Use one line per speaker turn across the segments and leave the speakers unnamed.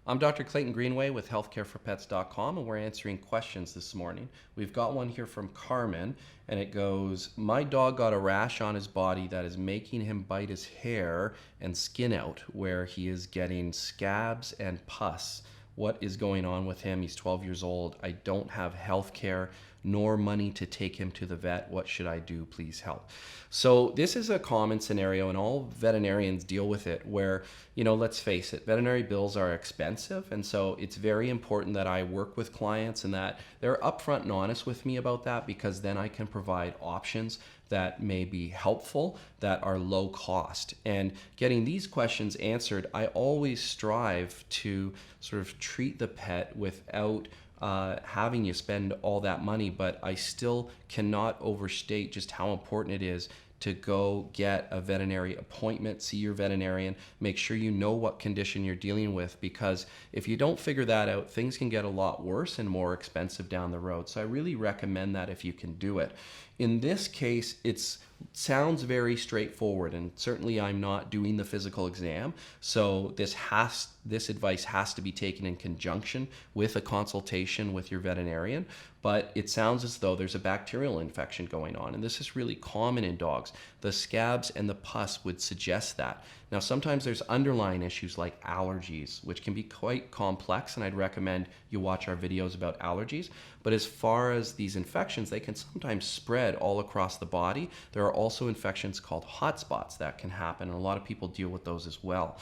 I'm Dr. Clayton Greenway with healthcareforpets.com, and we're answering questions this morning. We've got one here from Carmen, and it goes, my dog got a rash on his body that is making him bite his hair and skin out, where he is getting scabs and pus. What is going on with him? He's 12 years old. I don't have health care nor money to take him to the vet. What should I do? Please help. So this is a common scenario, and all veterinarians deal with it where, let's face it, veterinary bills are expensive. And so it's very important that I work with clients and that they're upfront and honest with me about that, because then I can provide options that may be helpful, that are low cost. And getting these questions answered, I always strive to sort of treat the pet without having you spend all that money, but I still cannot overstate just how important it is to go get a veterinary appointment, see your veterinarian, make sure you know what condition you're dealing with, because if you don't figure that out, things can get a lot worse and more expensive down the road. So I really recommend that if you can do it. In this case, it sounds very straightforward, and certainly I'm not doing the physical exam, so this advice has to be taken in conjunction with a consultation with your veterinarian. But it sounds as though there's a bacterial infection going on, and this is really common in dogs. The scabs and the pus would suggest that. Now, sometimes there's underlying issues like allergies, which can be quite complex, and I'd recommend you watch our videos about allergies. But as far as these infections, they can sometimes spread all across the body. There are also infections called hotspots that can happen, and a lot of people deal with those as well.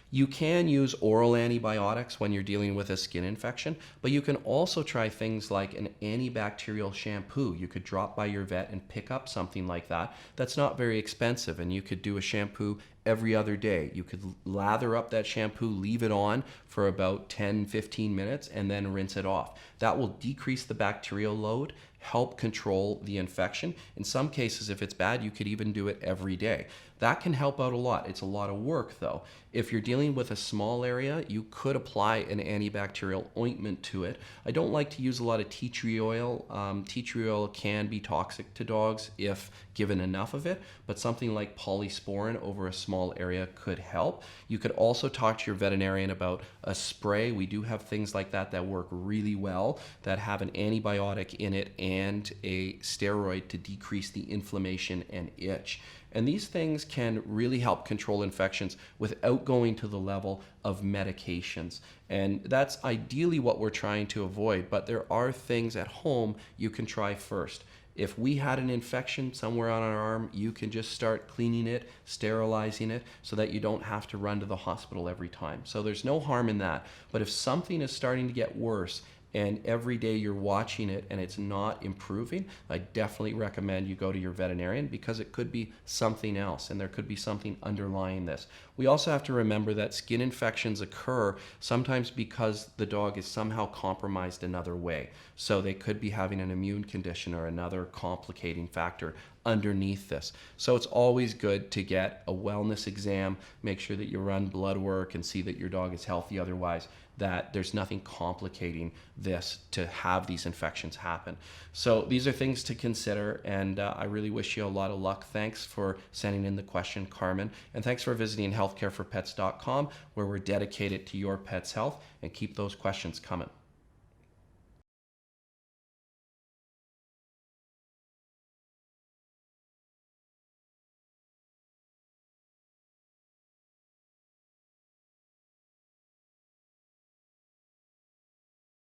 You can use oral antibiotics when you're dealing with a skin infection, but you can also try things like an antibacterial shampoo. You could drop by your vet and pick up something like that. That's not very expensive, and you could do a shampoo every other day. You could lather up that shampoo, leave it on for about 10-15 minutes, and then rinse it off. That will decrease the bacterial load, help control the infection. In some cases, if it's bad, you could even do it every day. That can help out a lot. It's a lot of work though. If you're dealing with a small area, you could apply an antibacterial ointment to it. I don't like to use a lot of tea tree oil. Tea tree oil can be toxic to dogs if given enough of it, but something like polysporin over a small area could help. You could also talk to your veterinarian about a spray. We do have things like that that work really well, that have an antibiotic in it and a steroid to decrease the inflammation and itch. And these things can really help control infections without going to the level of medications. And that's ideally what we're trying to avoid, but there are things at home you can try first. If we had an infection somewhere on our arm, you can just start cleaning it, sterilizing it, so that you don't have to run to the hospital every time. So there's no harm in that. But if something is starting to get worse, and every day you're watching it and it's not improving, I definitely recommend you go to your veterinarian, because it could be something else and there could be something underlying this. We also have to remember that skin infections occur sometimes because the dog is somehow compromised another way. So they could be having an immune condition or another complicating factor underneath this. So it's always good to get a wellness exam, make sure that you run blood work and see that your dog is healthy otherwise, that there's nothing complicating this to have these infections happen. So these are things to consider, and I really wish you a lot of luck. Thanks for sending in the question, Carmen, and thanks for visiting healthcareforpets.com, where we're dedicated to your pet's health, and keep those questions coming.